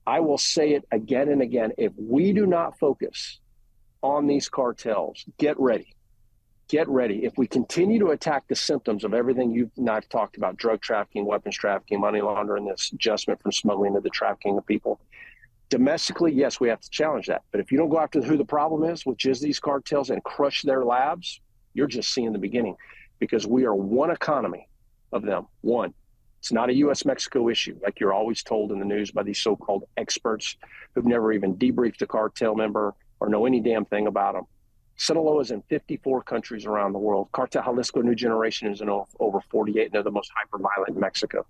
I will say it again and again. If we do not focus on these cartels, get ready. Get ready. If we continue to attack the symptoms of everything you've not talked about, drug trafficking, weapons trafficking, money laundering, this adjustment from smuggling to the trafficking of people, domestically, yes, we have to challenge that. But if you don't go after who the problem is, which is these cartels, and crush their labs, you're just seeing the beginning, because we are one economy of them. One. It's not a U.S.-Mexico issue, like you're always told in the news by these so-called experts who've never even debriefed a cartel member or know any damn thing about them. Sinaloa is in 54 countries around the world. Cartel Jalisco New Generation is in over 48, and they're the most hyper-violent in Mexico.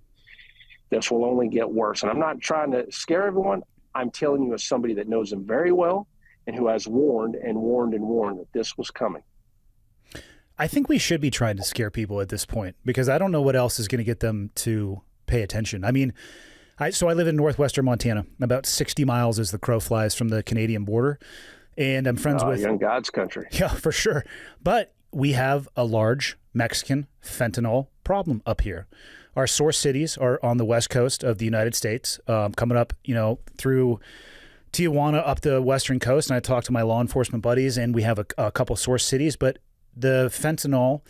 This will only get worse. And I'm not trying to scare everyone. I'm telling you as somebody that knows them very well and who has warned and warned and warned that this was coming. I think we should be trying to scare people at this point, because I don't know what else is going to get them to pay attention. I mean, so I live in northwestern Montana, about 60 miles as the crow flies from the Canadian border. And I'm friends with young God's country. Yeah, for sure. But we have a large Mexican fentanyl problem up here. Our source cities are on the west coast of the United States, coming up, through Tijuana up the western coast. And I talked to my law enforcement buddies, and we have a couple source cities. But the fentanyl,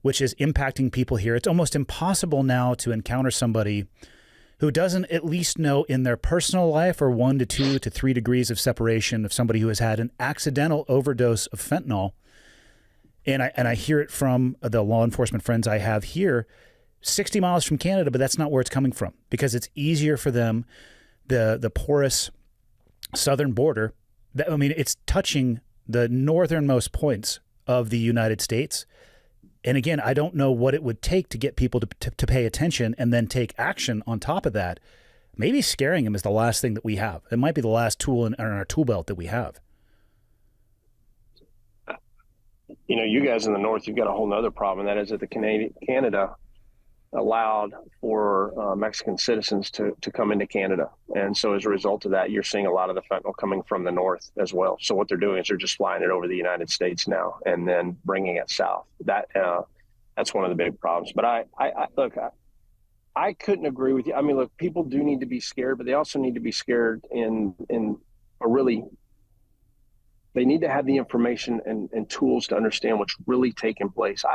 which is impacting people here, it's almost impossible now to encounter somebody who doesn't at least know in their personal life, or 1 to 2 to 3 degrees of separation, of somebody who has had an accidental overdose of fentanyl. And I hear it from the law enforcement friends I have here, 60 miles from Canada, but that's not where it's coming from, because it's easier for them, the porous southern border. It's touching the northernmost points of the United States. And again, I don't know what it would take to get people to pay attention and then take action on top of that. Maybe scaring them is the last thing that we have. It might be the last tool in our tool belt that we have. You guys in the North, you've got a whole nother problem. And that is that Canada allowed for Mexican citizens to come into Canada. And so as a result of that, you're seeing a lot of the fentanyl coming from the North as well. So what they're doing is they're just flying it over the United States now and then bringing it south. That's one of the big problems. But I couldn't agree with you. I mean, look, people do need to be scared, but they also need to be scared they need to have the information and tools to understand what's really taking place.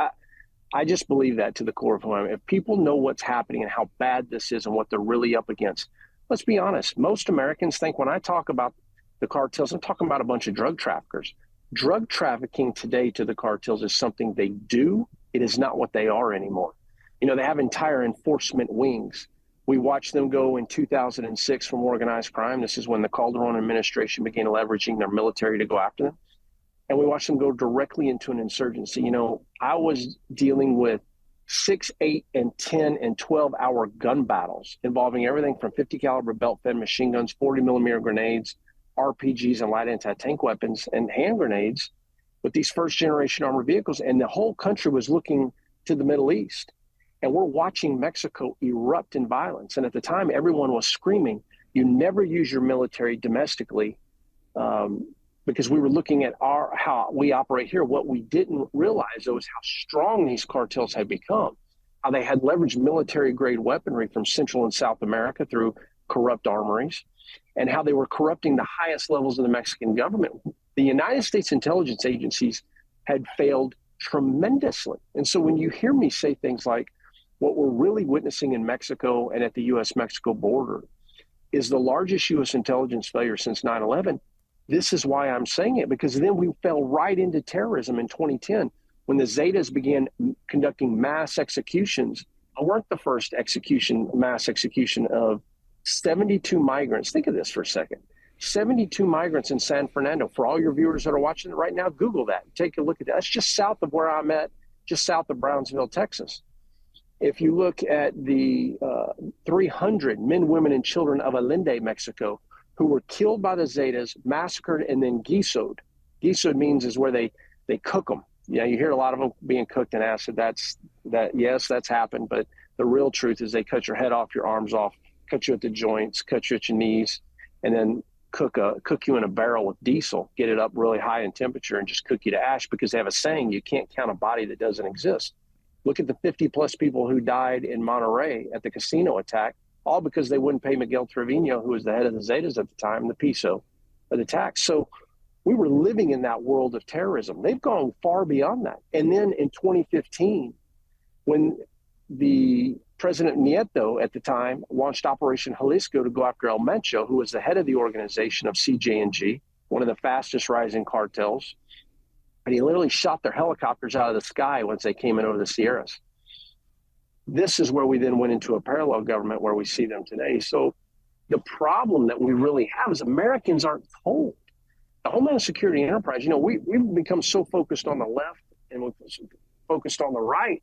I just believe that to the core of who I am. If people know what's happening and how bad this is and what they're really up against, let's be honest. Most Americans think when I talk about the cartels, I'm talking about a bunch of drug traffickers. Drug trafficking today to the cartels is something they do. It is not what they are anymore. They have entire enforcement wings. We watched them go in 2006 from organized crime. This is when the Calderon administration began leveraging their military to go after them. And we watched them go directly into an insurgency. I was dealing with 6, 8, and 10 and 12-hour gun battles involving everything from 50 caliber belt-fed machine guns, 40 millimeter grenades, RPGs and light anti-tank weapons, and hand grenades with these first-generation armored vehicles. And the whole country was looking to the Middle East. And we're watching Mexico erupt in violence. And at the time, everyone was screaming, you never use your military domestically, because we were looking at how we operate here. What we didn't realize, though, is how strong these cartels had become, how they had leveraged military-grade weaponry from Central and South America through corrupt armories, and how they were corrupting the highest levels of the Mexican government. The United States intelligence agencies had failed tremendously. And so when you hear me say things like, what we're really witnessing in Mexico and at the U.S.-Mexico border is the largest U.S. intelligence failure since 9/11, this is why I'm saying it, because then we fell right into terrorism in 2010 when the Zetas began conducting mass executions. I weren't the first mass execution of 72 migrants. Think of this for a second. 72 migrants in San Fernando. For all your viewers that are watching it right now, Google that. Take a look at that. That's just south of where I'm at, just south of Brownsville, Texas. If you look at the 300 men, women, and children of Allende, Mexico, who were killed by the Zetas, massacred, and then guisoed. Guisoed means is where they cook them. You hear a lot of them being cooked in acid. Yes, that's happened. But the real truth is they cut your head off, your arms off, cut you at the joints, cut you at your knees, and then cook you in a barrel with diesel, get it up really high in temperature, and just cook you to ash, because they have a saying, you can't count a body that doesn't exist. Look at the 50 plus people who died in Monterey at the casino attack. all because they wouldn't pay Miguel Trevino, who was the head of the Zetas at the time, the peso, or the tax. So we were living in that world of terrorism. They've gone far beyond that. And then in 2015, when the President Nieto at the time launched Operation Jalisco to go after El Mencho, who was the head of the organization of CJNG, one of the fastest rising cartels. And he literally shot their helicopters out of the sky once they came in over the Sierras. This is where we then went into a parallel government where we see them today. So the problem that we really have is Americans aren't told. The Homeland Security enterprise, we've become so focused on the left and we're focused on the right.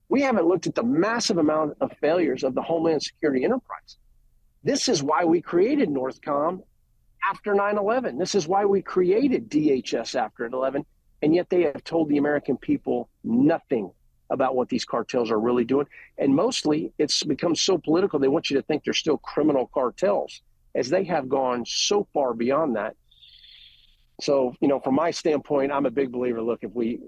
We haven't looked at the massive amount of failures of the Homeland Security enterprise. This is why we created Northcom after 9/11. This is why we created DHS after 9/11. And yet they have told the American people nothing about what these cartels are really doing. And mostly it's become so political, they want you to think they're still criminal cartels, as they have gone so far beyond that. So, from my standpoint, I'm a big believer, look, if we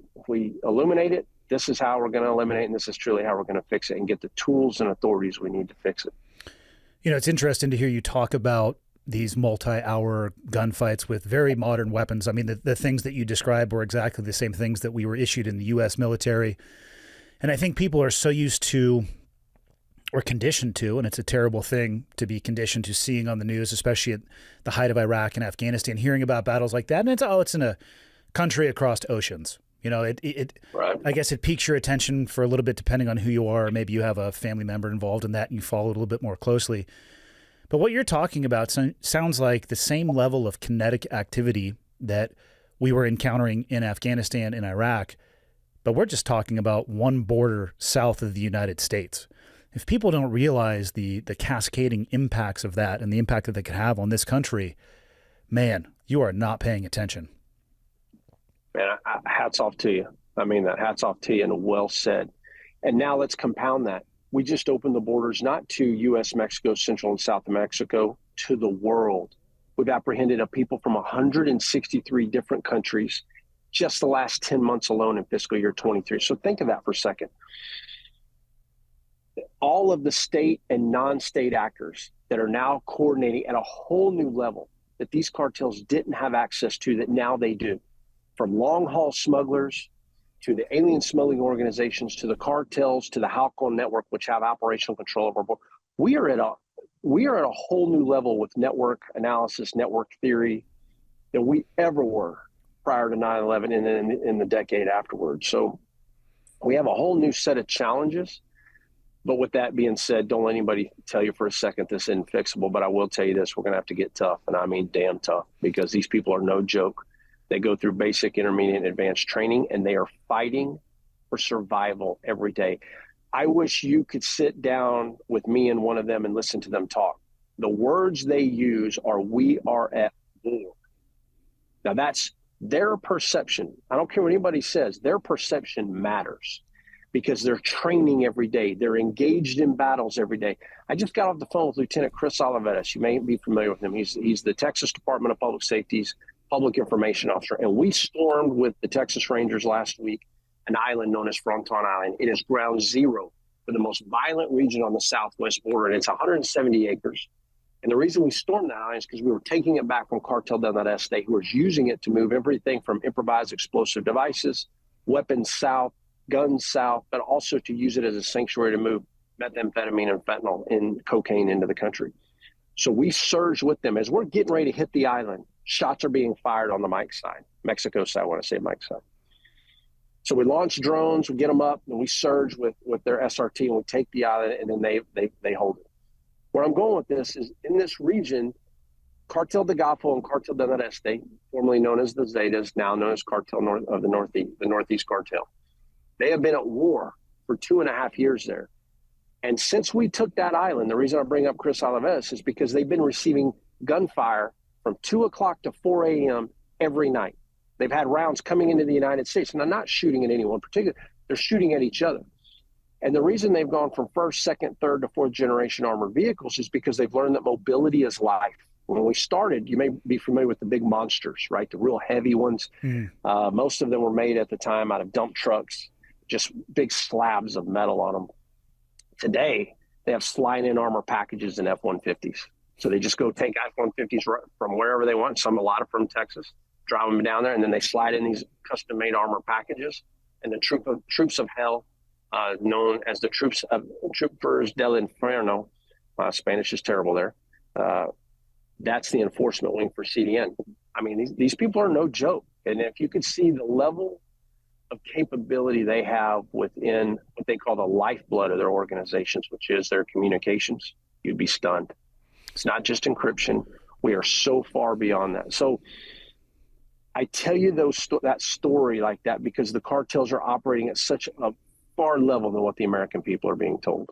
illuminate it, this is how we're going to eliminate, and this is truly how we're going to fix it and get the tools and authorities we need to fix it. It's interesting to hear you talk about these multi-hour gunfights with very modern weapons. I mean, the things that you described were exactly the same things that we were issued in the U.S. military. And I think people are so used to or conditioned to, and it's a terrible thing to be conditioned to seeing on the news, especially at the height of Iraq and Afghanistan, hearing about battles like that. And it's in a country across oceans. Right. I guess it piques your attention for a little bit, depending on who you are. Or maybe you have a family member involved in that and you follow it a little bit more closely. But what you're talking about sounds like the same level of kinetic activity that we were encountering in Afghanistan and Iraq, but we're just talking about one border south of the United States. If people don't realize the cascading impacts of that and the impact that they could have on this country, man, you are not paying attention. Man, hats off to you. I mean that. Hats off to you, and well said. And now let's compound that. We just opened the borders not to U.S., Mexico, Central and South Mexico, to the world. We've apprehended people from 163 different countries just the last 10 months alone in fiscal year 23. So think of that for a second. All of the state and non-state actors that are now coordinating at a whole new level that these cartels didn't have access to, that now they do. From long-haul smugglers to the alien smuggling organizations, to the cartels, to the Halcon network, which have operational control of our border. We are at a whole new level with network analysis, network theory, than we ever were prior to 9/11 and then in the decade afterwards. So we have a whole new set of challenges. But with that being said, don't let anybody tell you for a second this isn't fixable. But I will tell you this, we're going to have to get tough, and I mean damn tough, because these people are no joke. They go through basic, intermediate, and advanced training, and they are fighting for survival every day. I wish you could sit down with me and one of them and listen to them talk. The words they use are, "We are at war." Now that's their perception. I don't care what anybody says. Their perception matters because they're training every day. They're engaged in battles every day. I just got off the phone with Lieutenant Chris Olivetis. You may be familiar with him. He's the Texas Department of Public Safety's Public Information Officer. And we stormed with the Texas Rangers last week an island known as Fronton Island. It is ground zero for the most violent region on the southwest border, and it's 170 acres. And the reason we stormed that island is because we were taking it back from Cartel down that estate, who was using it to move everything from improvised explosive devices, weapons south, guns south, but also to use it as a sanctuary to move methamphetamine and fentanyl and cocaine into the country. So we surged with them. As we're getting ready to hit the island, shots are being fired on the Mike side, Mexico side, I want to say Mike side. So we launch drones, we get them up, and we surge with their SRT, and we take the island, and then they hold it. Where I'm going with this is, in this region, Cartel de Golfo and Cartel de Noreste, formerly known as the Zetas, now known as Cartel of the Northeast, the Northeast Cartel, they have been at war for 2.5 years there. And since we took that island, the reason I bring up Chris Olivetis is because they've been receiving gunfire from 2 o'clock to 4 a.m. every night. They've had rounds coming into the United States, and they're not shooting at anyone in particular. They're shooting at each other. And the reason they've gone from first, second, third to fourth generation armored vehicles is because they've learned that mobility is life. When we started, you may be familiar with the big monsters, right? The real heavy ones. Most of them were made at the time out of dump trucks, just big slabs of metal on them. Today, They have slide-in armor packages in F-150s. So they just go take F-150s from wherever they want, a lot of from Texas, drive them down there, and then they slide in these custom-made armor packages. And the troops of hell, known as the Troopers del Inferno, Spanish is terrible there, that's the enforcement wing for CDN. I mean, these people are no joke. And if you could see the level of capability they have within what they call the lifeblood of their organizations, which is their communications, you'd be stunned. It's not just encryption. We are so far beyond that. So I tell you that story like that because the cartels are operating at such a far level than what the American people are being told.